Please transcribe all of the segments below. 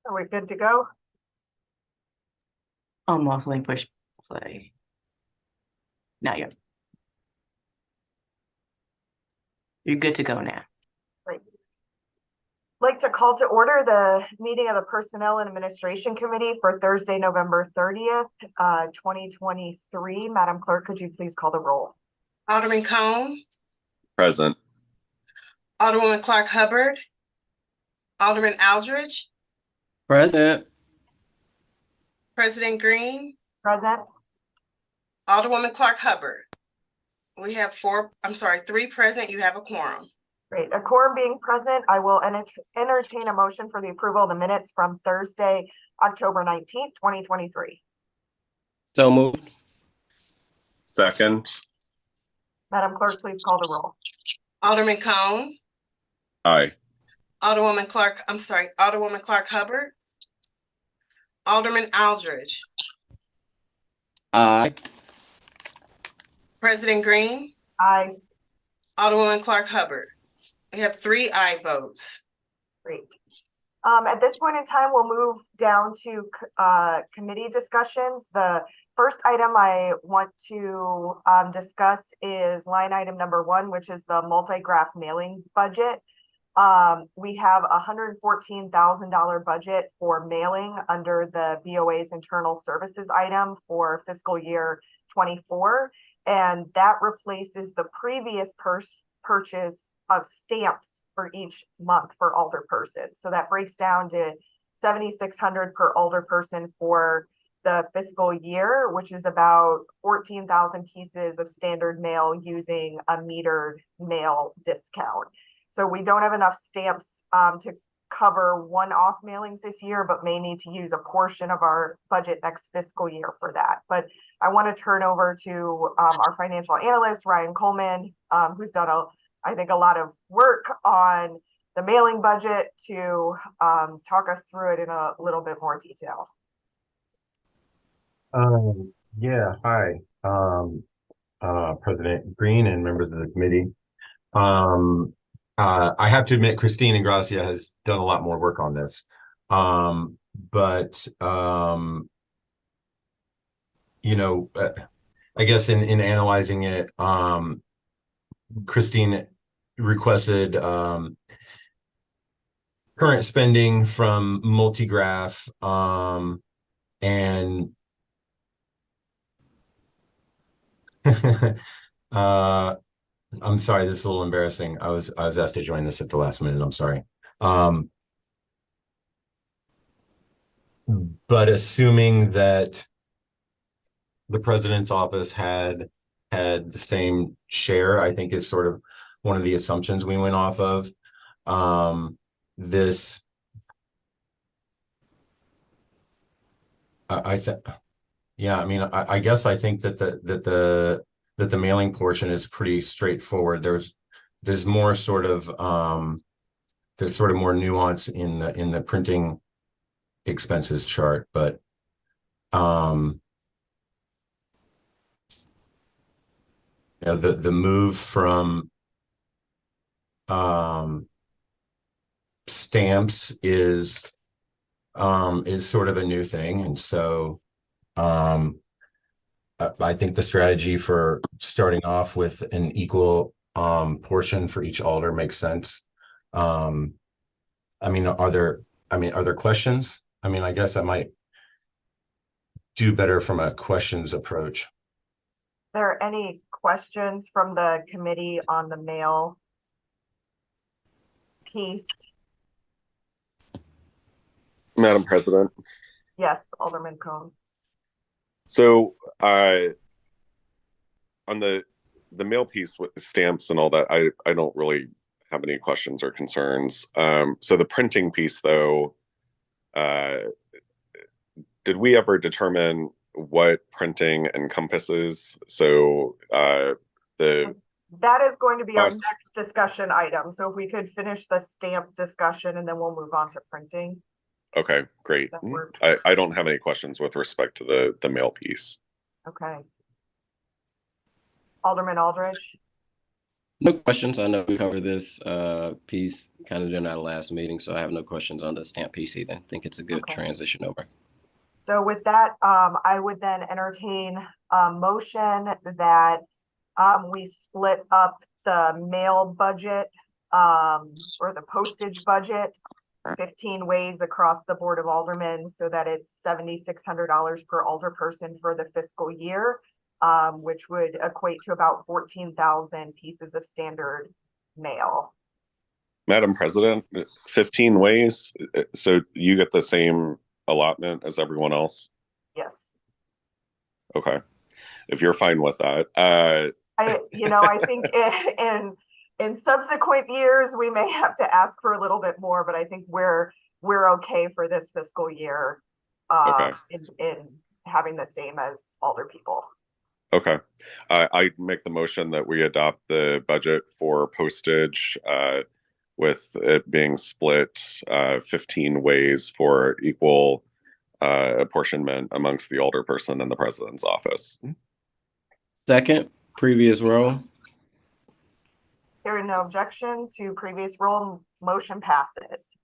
Are we good to go? Almost like push play. Now you're good to go now. Great. Like to call to order the meeting of the Personnel and Administration Committee for Thursday, November 30th, 2023. Madam Clerk, could you please call the roll? Alderman Cone. Present. Alderwoman Clark Hubbard. Alderman Aldridge. Present. President Green. Present. Alderwoman Clark Hubbard. We have three present. You have a quorum. Great. A quorum being present, I will entertain a motion for the approval of the minutes from Thursday, October 19th, 2023. So moved. Second. Madam Clerk, please call the roll. Alderman Cone. Aye. Alderwoman Clark Hubbard. Alderman Aldridge. Aye. President Green. Aye. Alderwoman Clark Hubbard. We have 3 aye votes. Great. At this point in time, we'll move down to committee discussions. The first item I want to discuss is line item number 1, which is the multi-graph mailing budget. We have a $114,000 budget for mailing under the BOA's internal services item for fiscal year 24. And that replaces the previous purchase of stamps for each month for alderpersons. So that breaks down to $7,600 per alderperson for the fiscal year, which is about 14,000 pieces of standard mail using a metered mail discount. So we don't have enough stamps to cover one-off mailings this year, but may need to use a portion of our budget next fiscal year for that. But I want to turn over to our financial analyst, Ryan Coleman, who's done, I think, a lot of work on the mailing budget to talk us through it in a little bit more detail. Yeah, hi, President Green and members of the committee. I have to admit, Christine Ingracia has done a lot more work on this. You know, I guess in analyzing it, Christine requested current spending from Multigraph, and I'm sorry, this is a little embarrassing. I was asked to join this at the last minute. I'm sorry. But assuming that the president's office had the same share, I think is sort of one of the assumptions we went off of. Yeah, I mean, I guess I think that the mailing portion is pretty straightforward. There's more sort of more nuance in the printing expenses chart, but you know, the move from stamps is sort of a new thing, and so I think the strategy for starting off with an equal portion for each alder makes sense. I mean, are there questions? I mean, I guess I might do better from a questions approach. Are there any questions from the committee on the mail piece? Madam President. Yes, Alderman Cone. So on the mail piece with the stamps and all that, I don't really have any questions or concerns. So the printing piece, though, did we ever determine what printing encompasses? So that is going to be our next discussion item. So if we could finish the stamp discussion and then we'll move on to printing. Okay, great. I don't have any questions with respect to the mail piece. Okay. Alderman Aldridge. No questions. I know we covered this piece kind of during our last meeting, so I have no questions on the stamp piece either. I think it's a good Okay. transition over. So with that, I would then entertain a motion that we split up the mail budget or the postage budget 15 ways across the Board of Aldermen so that it's $7,600 per alderperson for the fiscal year, which would equate to about 14,000 pieces of standard mail. Madam President, 15 ways, so you get the same allotment as everyone else? Yes. Okay, if you're fine with that. I think in subsequent years, we may have to ask for a little bit more, but I think we're okay for this fiscal year Okay. in having the same as older people. Okay, I make the motion that we adopt the budget for postage with it being split 15 ways for equal apportionment amongst the alderperson and the president's office. Second, previous row. Hearing no objection to previous roll, motion passes.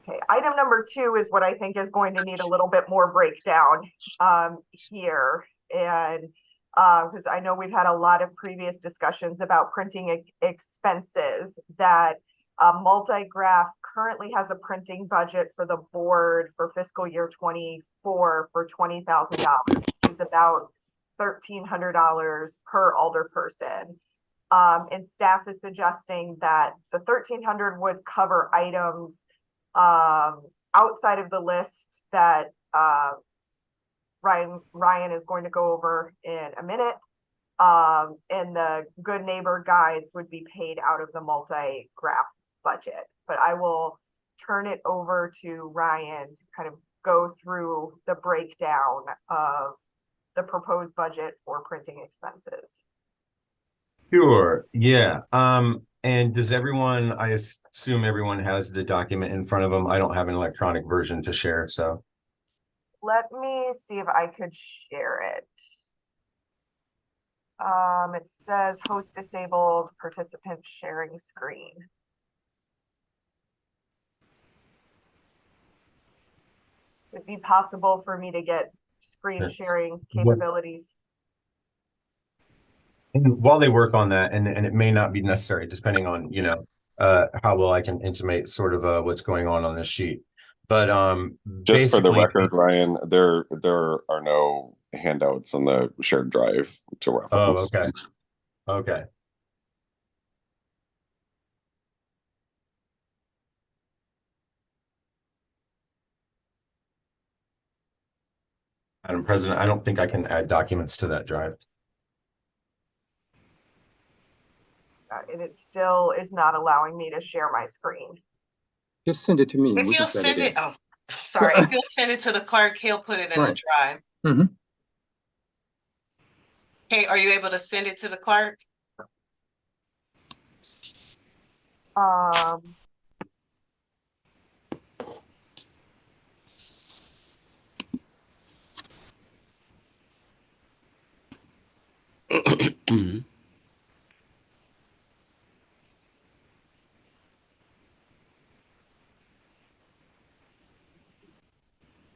Okay, item number 2 is what I think is going to need a little bit more breakdown here. And because I know we've had a lot of previous discussions about printing expenses that Multigraph currently has a printing budget for the board for fiscal year 24 for $20,000, which is about $1,300 per alderperson. And staff is suggesting that the $1,300 would cover items outside of the list that Ryan is going to go over in a minute. And the Good Neighbor guides would be paid out of the Multigraph budget. But I will turn it over to Ryan to kind of go through the breakdown of the proposed budget for printing expenses. Sure, yeah. And does everyone, I assume everyone has the document in front of them. I don't have an electronic version to share, so. Let me see if I could share it. It says host disabled, participant sharing screen. Would it be possible for me to get screen Sure. sharing capabilities? And while they work on that, and it may not be necessary, depending on, how well I can intimate sort of what's going on this sheet. But Just for the basically, record, Ryan, there are no handouts on the shared drive to reference. oh, okay. Okay. Madam President, I don't think I can add documents to that drive. And it still is not allowing me to share my screen. Just send it to me. If We you'll can set send it it, in. oh, sorry, if you'll send it to the clerk, he'll put it in the Right. drive. Mhm. Okay, are you able to send it to the clerk?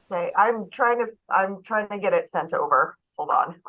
Okay, I'm trying to get it sent over. Hold on.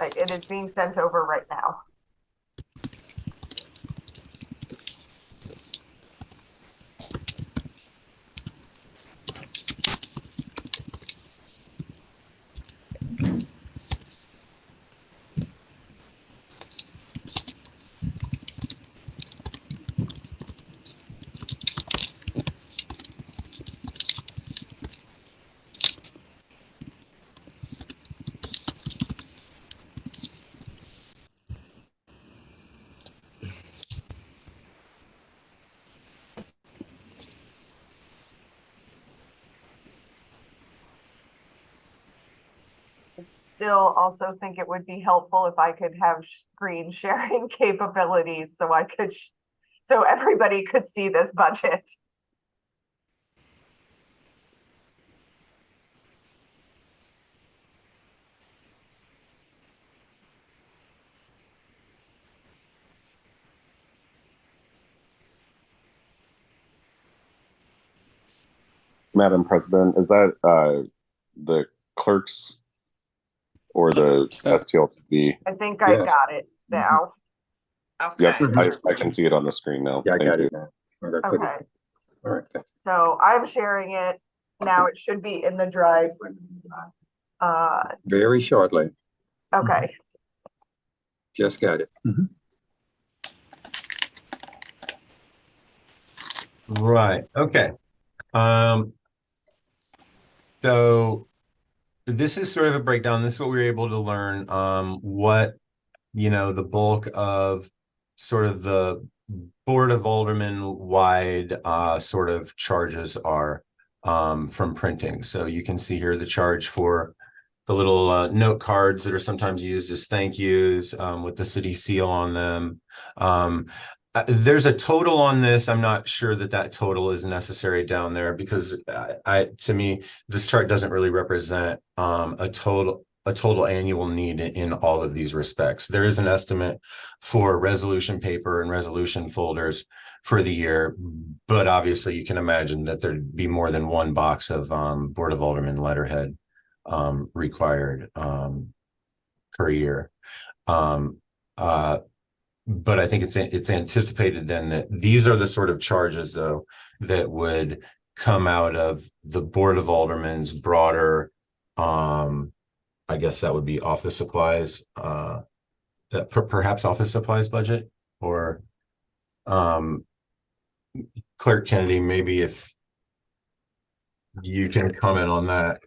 Right, it is being sent over right now. I still also think it would be helpful if I could have screen sharing capabilities so I could, so everybody could see this budget. Madam President, is that the clerks or the STLTV? I think I Yes. got it now. Okay. Yep, I can see it on the screen now. Yeah, I Thank got you. it now. Okay, put it- Okay, All right. so I'm sharing it. Now it should be in the drive. Very shortly. Okay, Just got it. Right, okay. So this is sort of a breakdown. This is what we were able to learn, what, the bulk of sort of the Board of Aldermen wide, sort of charges are, from printing. So you can see here the charge for the little, note cards that are sometimes used as thank yous, with the city seal on them. There's a total on this. I'm not sure that total is necessary down there because to me, this chart doesn't really represent a total annual need in all of these respects. There is an estimate for resolution paper and resolution folders for the year, but obviously you can imagine that there'd be more than one box of Board of Aldermen letterhead required per year. But I think it's anticipated then that these are the sort of charges, though, that would come out of the Board of Aldermen's broader, I guess that would be office supplies, perhaps office supplies budget, or Clerk Kennedy, maybe if you can comment on that.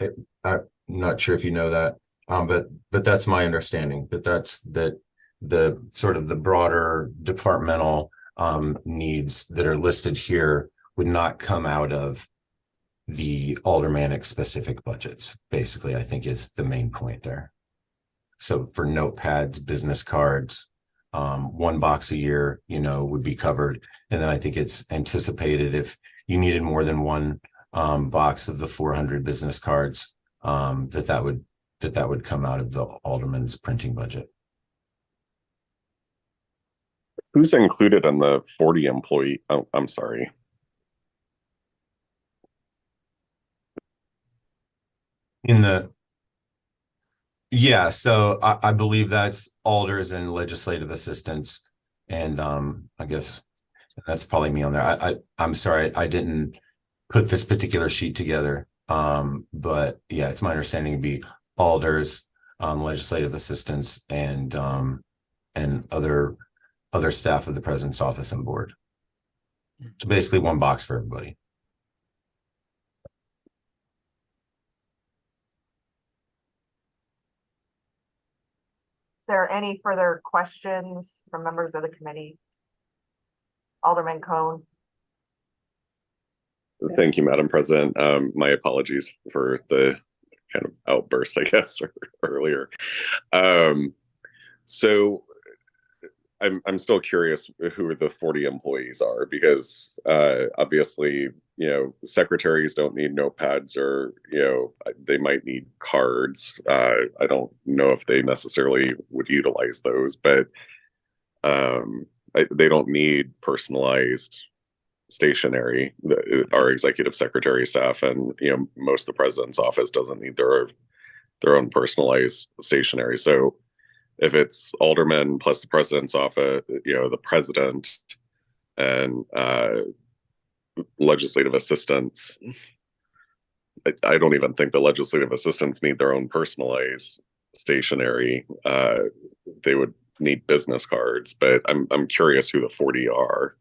I'm not sure if you know that, but that's my understanding, that the sort of the broader departmental needs that are listed here would not come out of the aldermanic specific budgets, basically, I think is the main point there. So for notepads, business cards, one box a year, would be covered. And then I think it's anticipated if you needed more than one box of the 400 business cards, that would come out of the alderman's printing budget. Who's included in the 40 employee? Oh, I'm sorry. Yeah, so I believe that's alders and legislative assistants, and I guess that's probably me on there. I'm sorry, I didn't put this particular sheet together, but yeah, it's my understanding to be alders, legislative assistants, and other staff of the president's office and board. So basically one box for everybody. is there any further questions from members of the committee? Alderman Cone. Thank you, Madam President. My apologies for the kind of outburst, I guess, earlier. So I'm still curious who the 40 employees are, because obviously, secretaries don't need notepads, or, they might need cards. I don't know if they necessarily would utilize those, but they don't need personalized stationery. Our executive secretary staff and most of the president's office doesn't need their own personalized stationery. So if it's aldermen plus the president's office, the president and legislative assistants. I don't even think the legislative assistants need their own personalized stationery. They would need business cards, but I'm curious who the 40 are.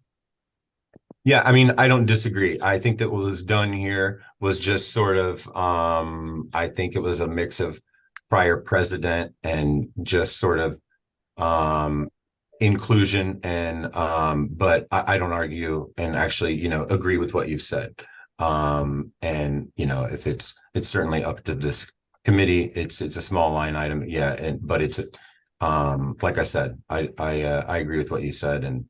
Yeah, I mean, I don't disagree. I think that what was done here was just sort of, I think it was a mix of prior president and just sort of inclusion and but I don't argue and actually, agree with what you've said. And if it's certainly up to this committee, it's a small line item, yeah, but it's like I said, I agree with what you said and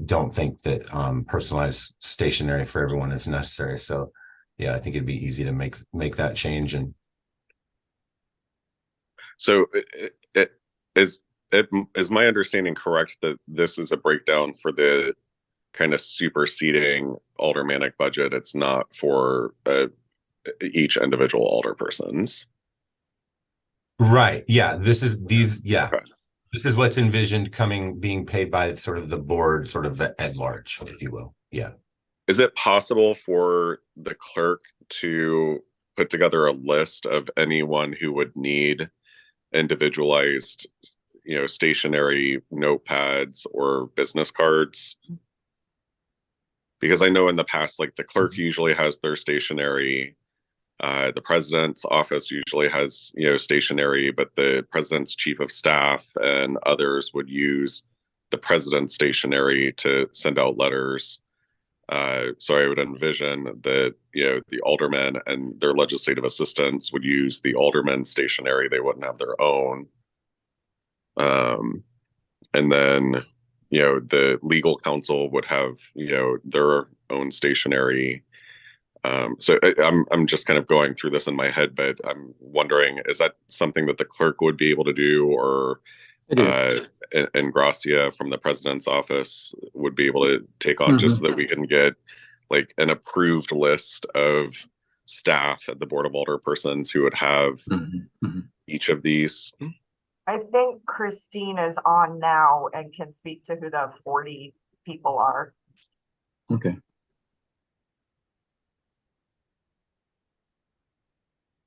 don't think that personalized stationery for everyone is necessary. So yeah, I think it'd be easy to make that change. And so is my understanding correct that this is a breakdown for the kind of superseding aldermanic budget? It's not for each individual alderpersons. Right. Yeah. Yeah. Okay. This is what's envisioned being paid by sort of the board, sort of at large, if you will. Yeah. Is it possible for the clerk to put together a list of anyone who would need individualized, stationary notepads or business cards? Because I know in the past, like the clerk usually has their stationery. The president's office usually has, stationery, but the president's chief of staff and others would use the president's stationery to send out letters. So I would envision that, the aldermen and their legislative assistants would use the aldermen's stationery. They wouldn't have their own. And then, the legal counsel would have, their own stationery. So I'm just kind of going through this in my head, but I'm wondering, is that something that the clerk would be able to do, or and Gracia from the president's office would be able to take on, just so that we can get like an approved list of staff at the Board of Alderpersons who would have each of these? I think Christine is on now and can speak to who the 40 people are. Okay.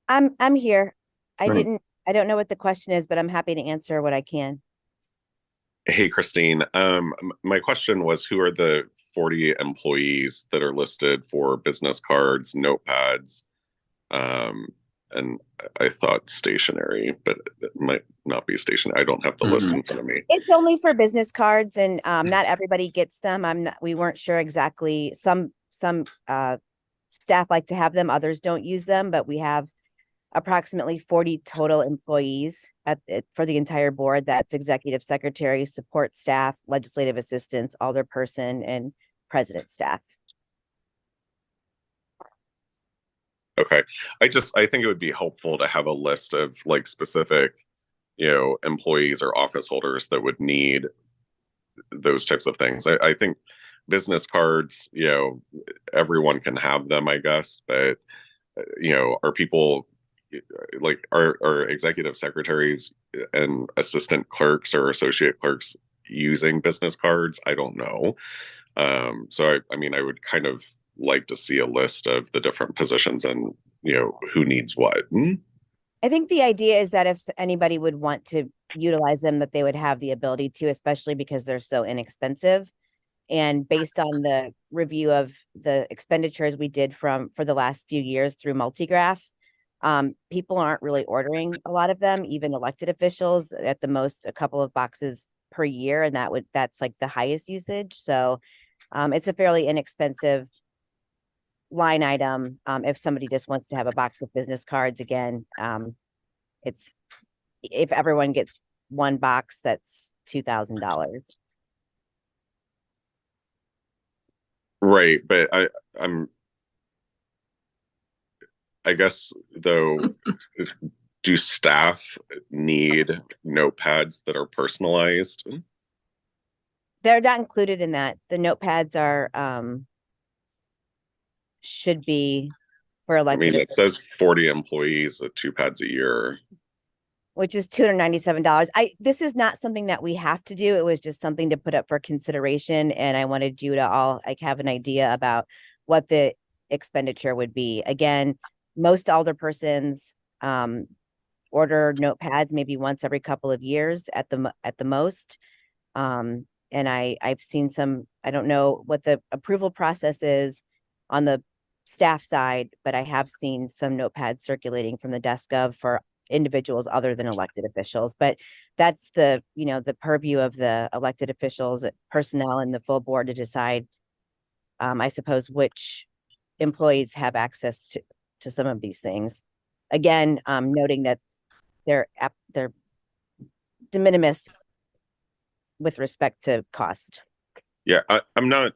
I'm here. Right. I don't know what the question is, but I'm happy to answer what I can. Hey, Christine. My question was, who are the 40 employees that are listed for business cards, notepads, and I thought stationery, but it might not be stationery. I don't have the list in front of me. It's only for business cards, and not everybody gets them. We weren't sure exactly. Some staff like to have them, others don't use them, but we have approximately 40 total employees for the entire board. That's executive secretary, support staff, legislative assistants, alderperson, and president staff. Okay. I think it would be helpful to have a list of like specific, employees or office holders that would need those types of things. I think business cards, everyone can have them, I guess, but, are people like our executive secretaries and assistant clerks or associate clerks using business cards? I don't know. So I mean, I would kind of like to see a list of the different positions and, who needs what. I think the idea is that if anybody would want to utilize them, that they would have the ability to, especially because they're so inexpensive. And based on the review of the expenditures we did for the last few years through Multigraph, people aren't really ordering a lot of them, even elected officials, at the most a couple of boxes per year. And that's like the highest usage. So it's a fairly inexpensive line item. If somebody just wants to have a box of business cards, again, if everyone gets one box, that's $2,000. Right. But I guess though, do staff need notepads that are personalized? They're not included in that. The notepads are, should be for I elected. mean, it says 40 employees at 2 pads a year. which is $297. This is not something that we have to do. It was just something to put up for consideration. And I wanted you to all like have an idea about what the expenditure would be. Again, most alderpersons order notepads maybe once every couple of years at the most. And I've seen some, I don't know what the approval process is on the staff side, but I have seen some notepads circulating from the desk of for individuals other than elected officials. But that's the, the purview of the elected officials, personnel, and the full board to decide, I suppose, which employees have access to some of these things. Again, noting that they're de minimis with respect to cost. Yeah, I'm not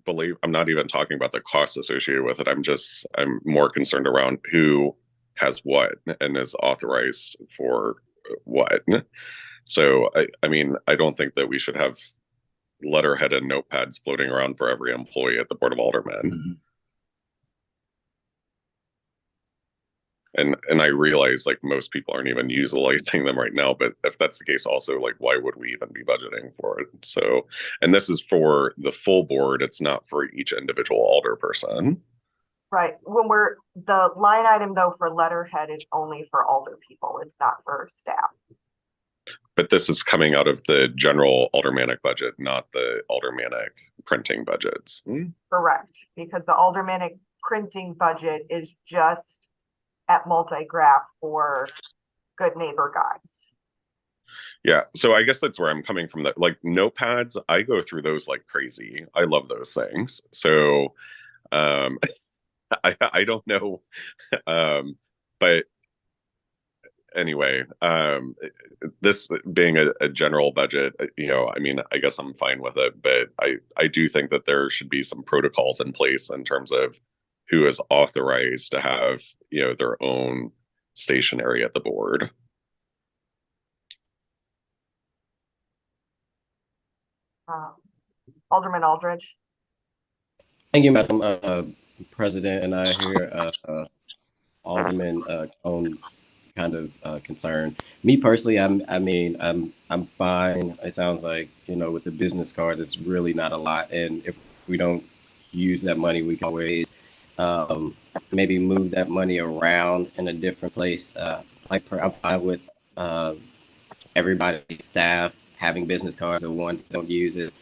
even talking about the cost associated with it. I'm more concerned around who has what and is authorized for what. So I mean, I don't think that we should have letterhead and notepads floating around for every employee at the Board of Aldermen. And I realize like most people aren't even utilizing them right now, but if that's the case also, like why would we even be budgeting for it? So, and this is for the full board, it's not for each individual alder person. Right. The line item though for letterhead is only for alder people. It's not for staff. But this is coming out of the general aldermanic budget, not the aldermanic printing budgets. Correct, because the aldermanic printing budget is just at Multigraph for Good Neighbor Guides. Yeah, so I guess that's where I'm coming from. That like notepads, I go through those like crazy. I love those things. So I don't know. But anyway, this being a general budget, I mean, I guess I'm fine with it, but I do think that there should be some protocols in place in terms of who is authorized to have, their own stationery at the board. Alderman Aldridge. Thank you, Madam President. And I hear Alderman Cohn's kind of concern. Me personally, I'm fine. It sounds like, with the business card, it's really not a lot. And if we don't use that money, we can always maybe move that money around in a different place. I'm fine with everybody's staff having business cards, and ones that don't use it.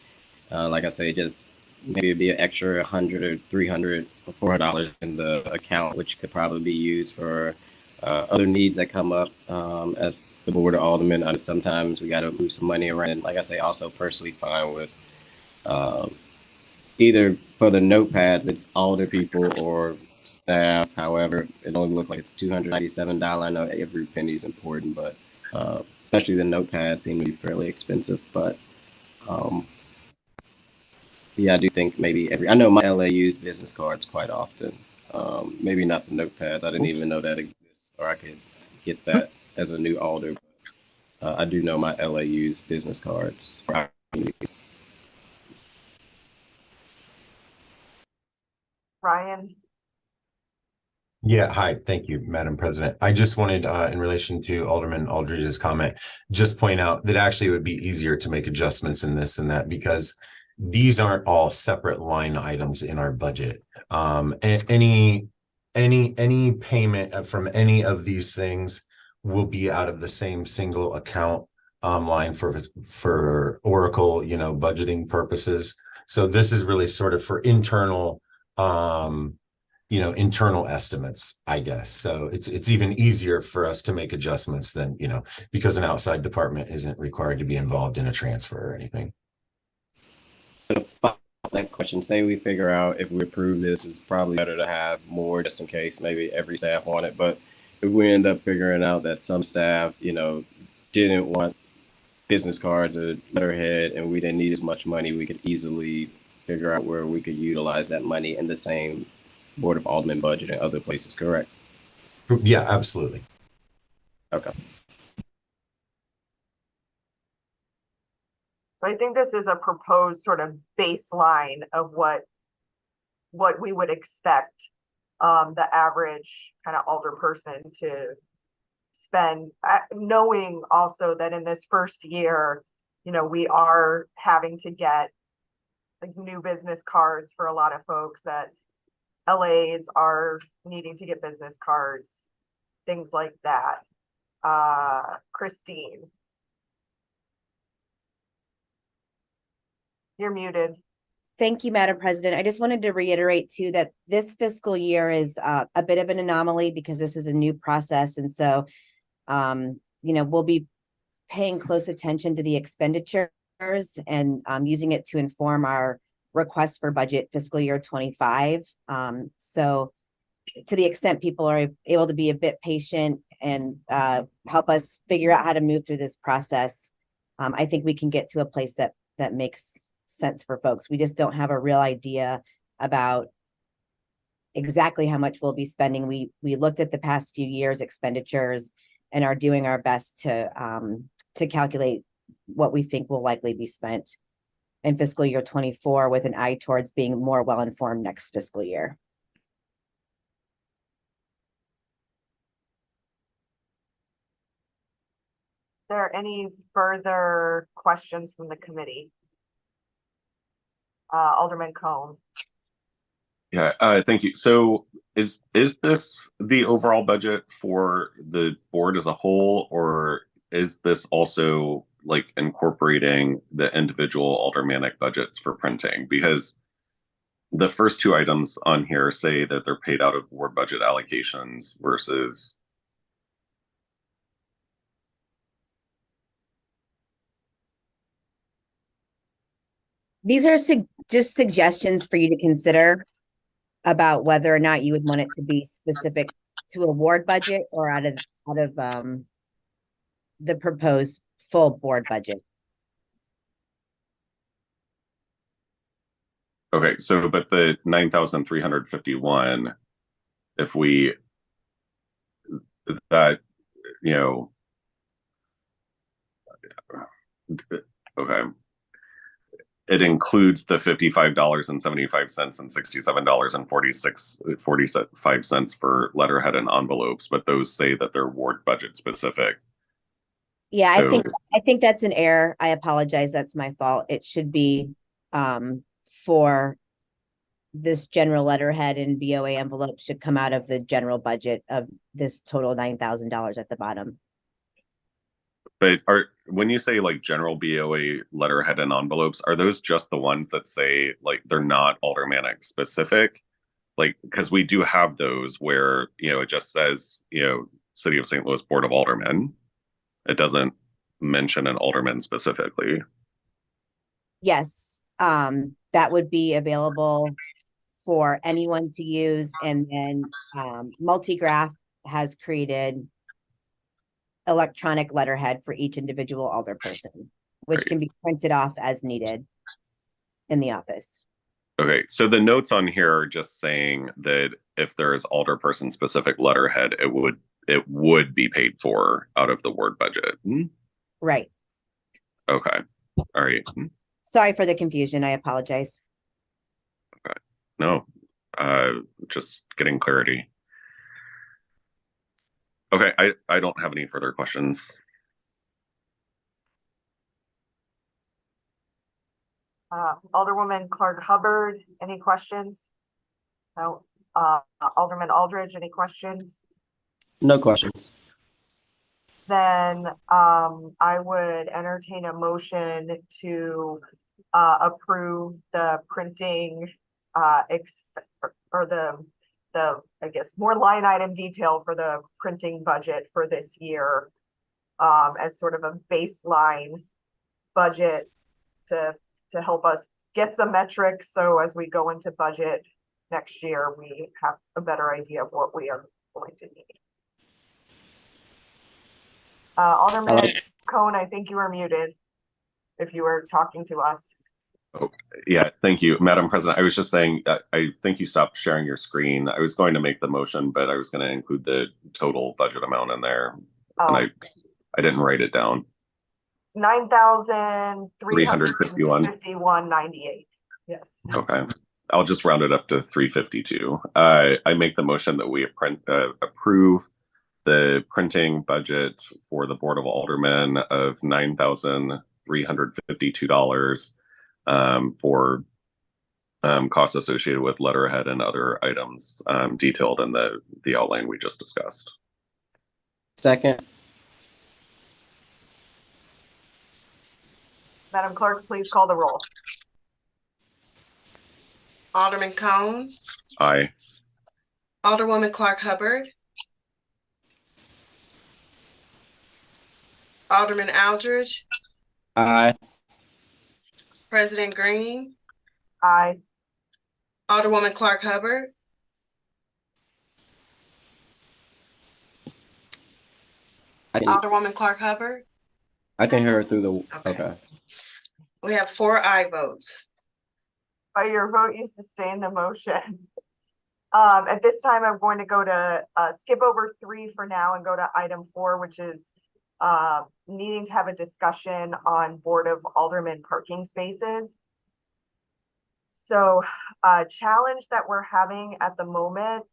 Like I say, just maybe it'd be an extra $100 or $300 or $400 in the account, which could probably be used for other needs that come up at the Board of Aldermen. Sometimes we got to move some money around. And like I say, also personally fine with either for the notepads, it's alder people or staff. However, it only looked like it's $297. I know every penny is important, but especially the notepads seem to be fairly expensive. But yeah, I do think maybe I know my LA used business cards quite often. Maybe not the notepads. I didn't even know that exists, or I could get that as a new alder. I do know my LA used business cards. Ryan. Yeah, hi. Thank you, Madam President. I just wanted, in relation to Alderman Aldridge's comment, just point out that actually it would be easier to make adjustments in this and that because these aren't all separate line items in our budget. And any payment from any of these things will be out of the same single account line for Oracle, budgeting purposes. So this is really sort of for internal internal estimates, I guess. So it's even easier for us to make adjustments than, because an outside department isn't required to be involved in a transfer or anything. That question, say we figure out if we approve this, it's probably better to have more just in case maybe every staff want it. But if we end up figuring out that some staff, didn't want business cards or letterhead and we didn't need as much money, we could easily figure out where we could utilize that money in the same Board of Aldermen budget and other places, correct? Yeah, absolutely. Okay. So I think this is a proposed sort of baseline of what we would expect the average kind of alder person spend, knowing also that in this first year, you know, we are having to get like new business cards for a lot of folks, that LAs are needing to get business cards, things like that. Christine. You're muted. Thank you, Madam President. I just wanted to reiterate too that this fiscal year is a bit of an anomaly because this is a new process. And so, you know, we'll be paying close attention to the expenditures and using it to inform our request for budget fiscal year 25. So to the extent people are able to be a bit patient and help us figure out how to move through this process, I think we can get to a place that makes sense for folks. We just don't have a real idea about exactly how much we'll be spending. We looked at the past few years' expenditures and are doing our best to calculate what we think will likely be spent in fiscal year 24 with an eye towards being more well-informed next fiscal year. Are there any further questions from the committee? Alderman Cone. Yeah, thank you. So is this the overall budget for the board as a whole, or is this also like incorporating the individual aldermanic budgets for printing? Because the first two items on here say that they're paid out of board budget allocations versus. These are just suggestions for you to consider about whether or not you would want it to be specific to a ward budget or out of the proposed full board budget. Okay, so but the 9,351, if we that, you know, okay, it includes the $55.75 and $67.45 for letterhead and envelopes, but those say that they're ward budget specific. Yeah, So, I think that's an error. I apologize. That's my fault. It should be for this general letterhead and BOA envelope should come out of the general budget of this total $9,000 at the bottom. but when you say like general BOA letterhead and envelopes, are those just the ones that say like they're not aldermanic specific? Like, because we do have those where, you know, it just says, you know, City of St. Louis Board of Aldermen. It doesn't mention an alderman specifically. Yes, that would be available for anyone to use. And then Multigraph has created electronic letterhead for each individual alderperson, which Great. can be printed off as needed in the office. Okay, so the notes on here are just saying that if there is alderperson specific letterhead, it would be paid for out of the ward budget. Right. Okay. All right. Sorry for the confusion. I apologize. No, just getting clarity. Okay, I don't have any further questions. Alderwoman Clark Hubbard, any questions? No. Alderman Aldridge, any questions? No questions. Then I would entertain a motion to approve the printing or the I guess more line item detail for the printing budget for this year as sort of a baseline budget to help us get some metrics. So as we go into budget next year, we have a better idea of what we are going to need. Alderman Cone, I think you are muted if you were talking to us. Oh, yeah, thank you, Madam President. I was just saying that I think you stopped sharing your screen. I was going to make the motion, but I was going to include the total budget amount in there. Oh. And I didn't write it down. 9,351.98. Yes. Okay. I'll just round it up to 352. I make the motion that we approve the printing budget for the Board of Aldermen of $9,352 for costs associated with letterhead and other items detailed in the outline we just discussed. Second. Madam Clerk, please call the roll. Alderman Cone, Aye. Alderwoman Clark Hubbard, Alderman Aldridge, Aye. President Green, Aye. Alderwoman Clark Hubbard, Alderwoman Clark Hubbard. I can hear her through the, okay. We have 4 aye votes. By your vote, you sustain the motion. At this time, I'm going to go to skip over 3 for now and go to item 4, which is needing to have a discussion on Board of Aldermen parking spaces. So challenge that we're having at the moment,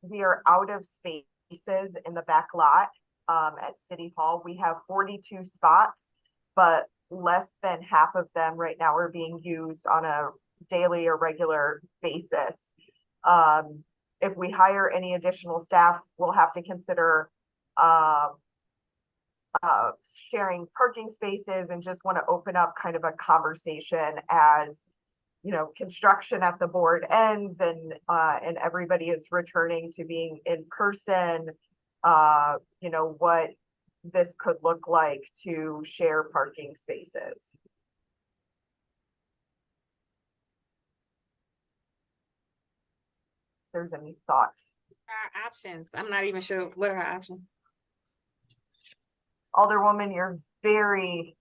we are out of spaces in the back lot at City Hall. We have 42 spots, but less than half of them right now are being used on a daily or regular basis. If we hire any additional staff, we'll have to consider sharing parking spaces, and just want to open up kind of a conversation as, you know, construction at the board ends and everybody is returning to being in person, you know, what this could look like to share parking spaces. If there's any thoughts. Our options. I'm not even sure what are our options. Alderwoman, you're very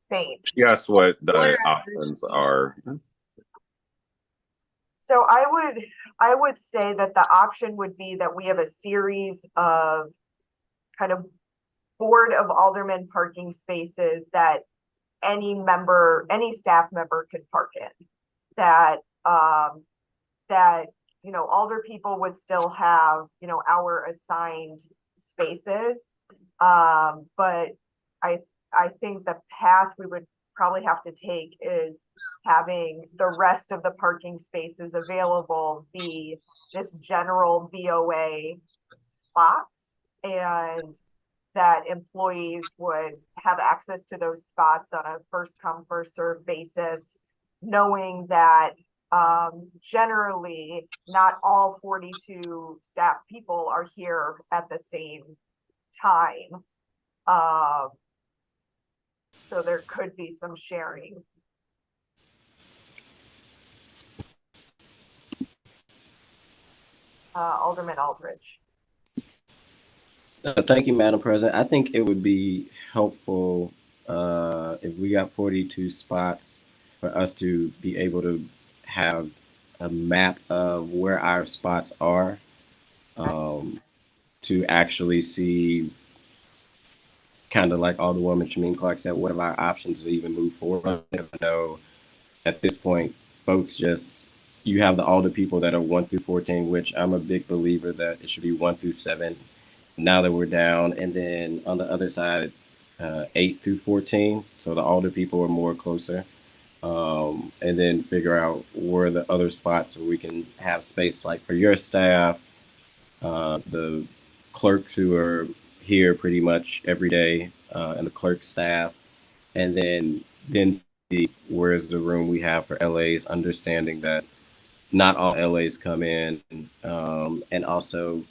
faint. Yes, what the What are options are. So I would say that the option would be that we have a series of kind of Board of Aldermen parking spaces that any staff member could park in. That you know, alder people would still have, you know, our assigned spaces. But I think the path we would probably have to take is having the rest of the parking spaces available be just general BOA spots, and that employees would have access to those spots on a first come, first served basis, knowing that generally not all 42 staff people are here at the same time. So there could be some sharing. Alderman Aldridge. Thank you, Madam President. I think it would be helpful if we got 42 spots for us to be able to have a map of where our spots are, to actually see, kind of like Alderwoman Shameen Clark said, what are our options to even move forward. I know at this point, folks, just, you have the alder people that are 1 through 14, which I'm a big believer that it should be 1 through 7. Now that we're down, and then on the other side, 8 through 14. So the older people are more closer. And then figure out where the other spots so we can have space, like for your staff, the clerks who are here pretty much every day, and the clerk staff, and then see where's the room we have for LAs, understanding that not all LAs come in, and also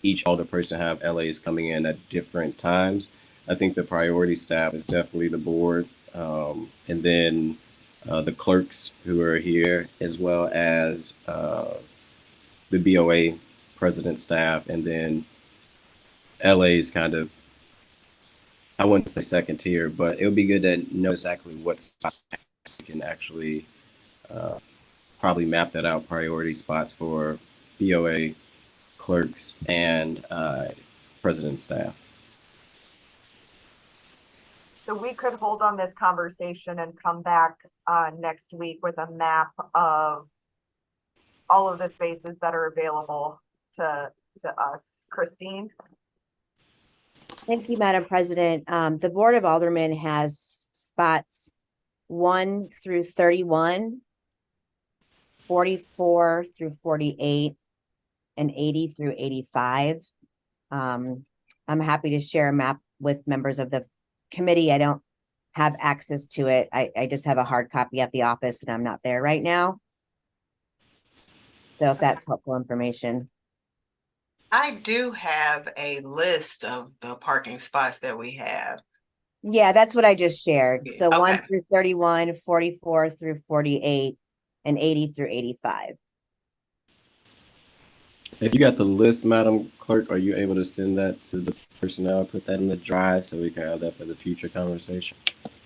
each older person have LAs coming in at different times. I think the priority staff is definitely the board, and then the clerks who are here, as well as the BOA president staff, and then LA's kind of, I wouldn't say second tier, but it would be good to know exactly what spots we can actually probably map that out, priority spots for BOA clerks and president staff. So we could hold on this conversation and come back next week with a map of all of the spaces that are available to us. Christine? Thank you, Madam President. The Board of Aldermen has spots 1 through 31, 44 through 48, and 80 through 85. I'm happy to share a map with members of the committee. I don't have access to it. I just have a hard copy at the office and I'm not there right now. So if that's helpful information. I do have a list of the parking spots that we have. Yeah, that's what I just shared. So 1 Okay. through 31, 44 through 48, and 80 through 85. If you got the list, Madam Clerk, are you able to send that to the personnel, put that in the drive so we can have that for the future conversation?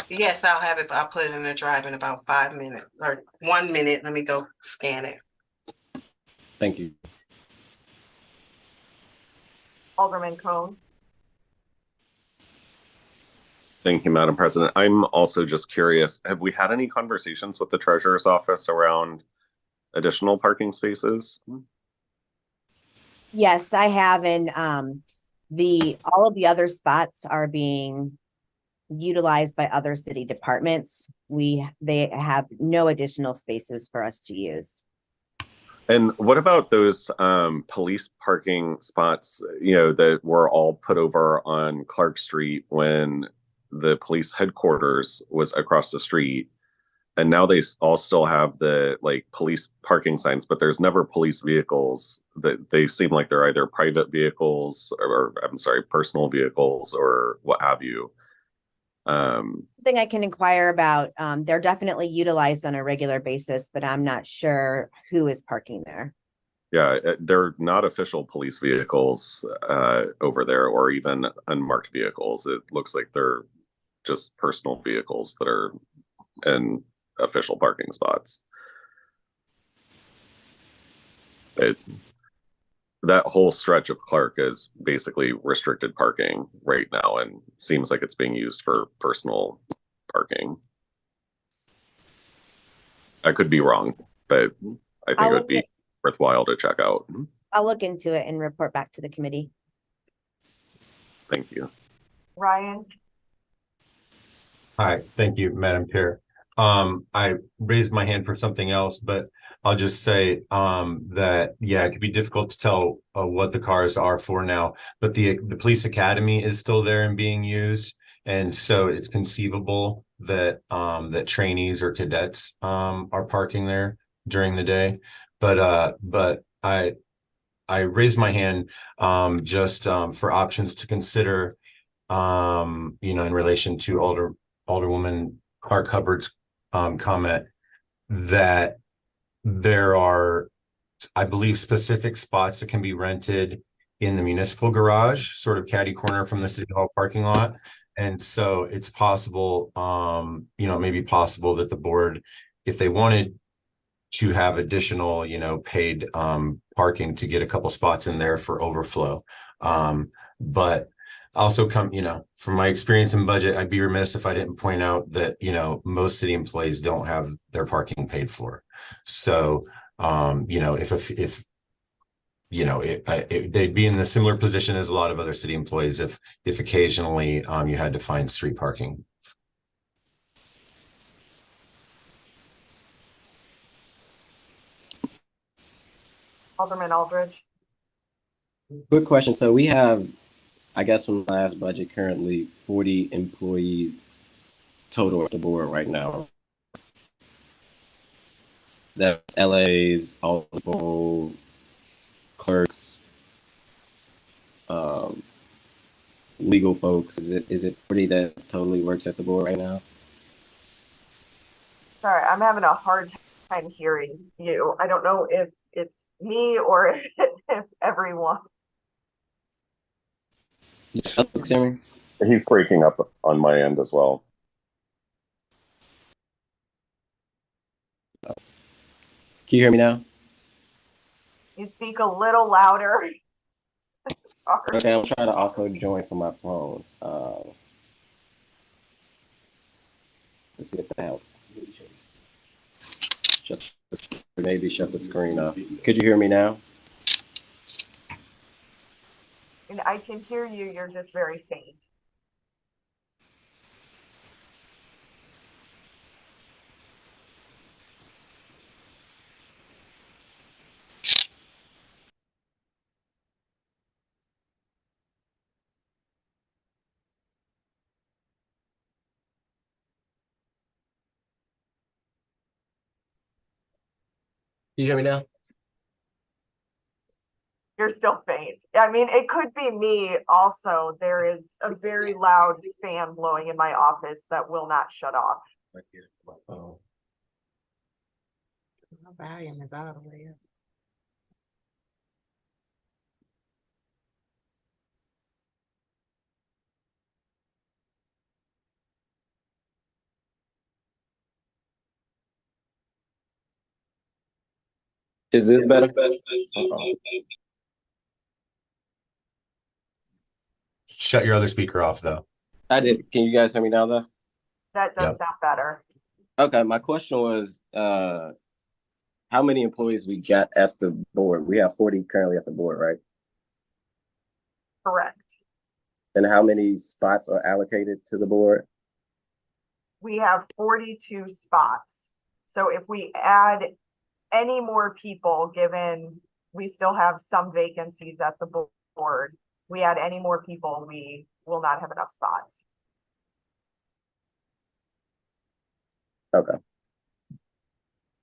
Yes, I'll have it. I'll put it in the drive in about 5 minutes or 1 minute. Let me go scan it. Thank you. Alderman Cone. Thank you, Madam President. I'm also just curious, have we had any conversations with the treasurer's office around additional parking spaces? Yes, I have, and all of the other spots are being utilized by other city departments. They have no additional spaces for us to use. And what about those police parking spots, that were all put over on Clark Street when the police headquarters was across the street? And now they all still have the police parking signs, but there's never police vehicles. That they seem like they're either private vehicles or I'm sorry, personal vehicles or what have you. Something I can inquire about. They're definitely utilized on a regular basis, but I'm not sure who is parking there. Yeah, they're not official police vehicles over there or even unmarked vehicles. It looks like they're just personal vehicles that are in official parking spots. That whole stretch of Clark is basically restricted parking right now and seems like it's being used for personal parking. I could be wrong, but I think it would be worthwhile to check out. I'll look into it and report back to the committee. Thank you. Ryan. Hi, thank you, Madam Chair. I raised my hand for something else, but I'll just say that, yeah, it could be difficult to tell what the cars are for now, but the police academy is still there and being used. And so it's conceivable that that trainees or cadets are parking there during the day. But I raised my hand just for options to consider, in relation to Alderwoman Clark Hubbard's comment that there are, I believe, specific spots that can be rented in the municipal garage, sort of catty corner from the city hall parking lot. And so it's possible, it may be possible that the board, if they wanted to have additional, paid parking, to get a couple spots in there for overflow. But also from my experience in budget, I'd be remiss if I didn't point out that, most city employees don't have their parking paid for. So, if they'd be in the similar position as a lot of other city employees if occasionally you had to find street parking. Alderman Aldridge. Quick question. So we have, I guess from the last budget, currently 40 employees total at the board right now. That's LAs, all people, clerks, legal folks. Is it 40 that totally works at the board right now? Sorry, I'm having a hard time hearing you. I don't know if it's me or if everyone. He's breaking up on my end as well. Can you hear me now? You speak a little louder. Sorry. Okay, I'm trying to also join from my phone. Let's see if that helps. Maybe shut the screen off. Could you hear me now? And I can hear you, you're just very faint. You hear me now? You're still faint. I mean, it could be me also. There is a very loud fan blowing in my office that will not shut off. My volume is all the way up. Is this better? Uh-oh. Shut your other speaker off though. I did. Can you guys hear me now though? That does Yep. sound better. Okay, my question was how many employees we got at the board? We have 40 currently at the board, right? Correct. And how many spots are allocated to the board? We have 42 spots. So if we add any more people, given we still have some vacancies at the board, we add any more people, we will not have enough spots. Okay.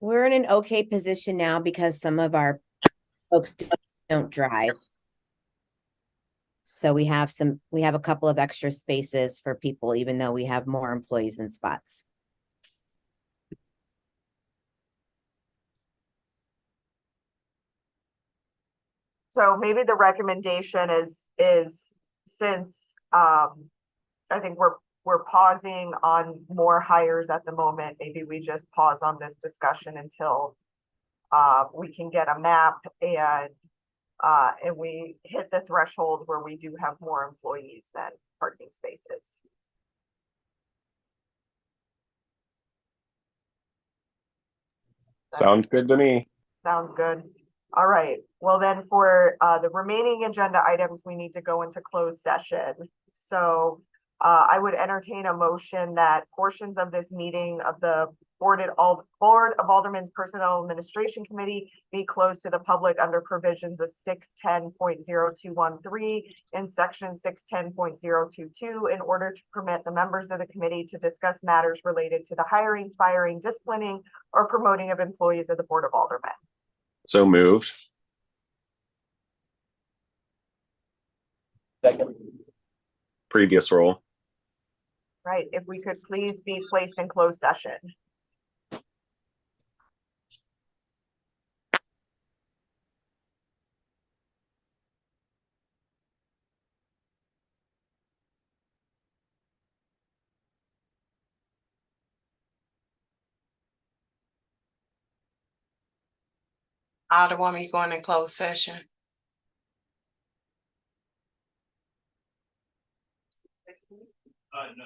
We're in an okay position now because some of our folks don't drive. So we have a couple of extra spaces for people, even though we have more employees than spots. So maybe the recommendation is since I think we're pausing on more hires at the moment, maybe we just pause on this discussion until we can get a map and we hit the threshold where we do have more employees than parking spaces. Sounds good to me. Sounds good. All right. Well, then for the remaining agenda items, we need to go into closed session. So I would entertain a motion that portions of this meeting of the Board of Aldermen's Personnel Administration Committee be closed to the public under provisions of 610.0213 and section 610.022 in order to permit the members of the committee to discuss matters related to the hiring, firing, disciplining, or promoting of employees of the Board of Aldermen. So moved. Second. Previous role. Right, if we could please be placed in closed session. Alderwoman, you going in closed session? No,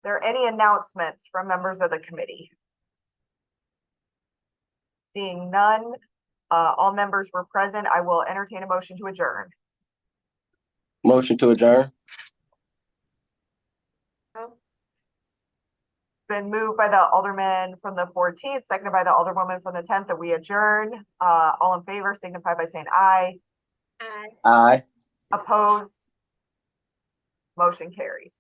There any announcements from members of the committee? Seeing none, all members were present. I will entertain a motion to adjourn. Motion to adjourn. Been moved by the alderman from the 14th, seconded by the alderwoman from the 10th, that we adjourn. All in favor signify by saying aye. Aye. Opposed? Motion carries.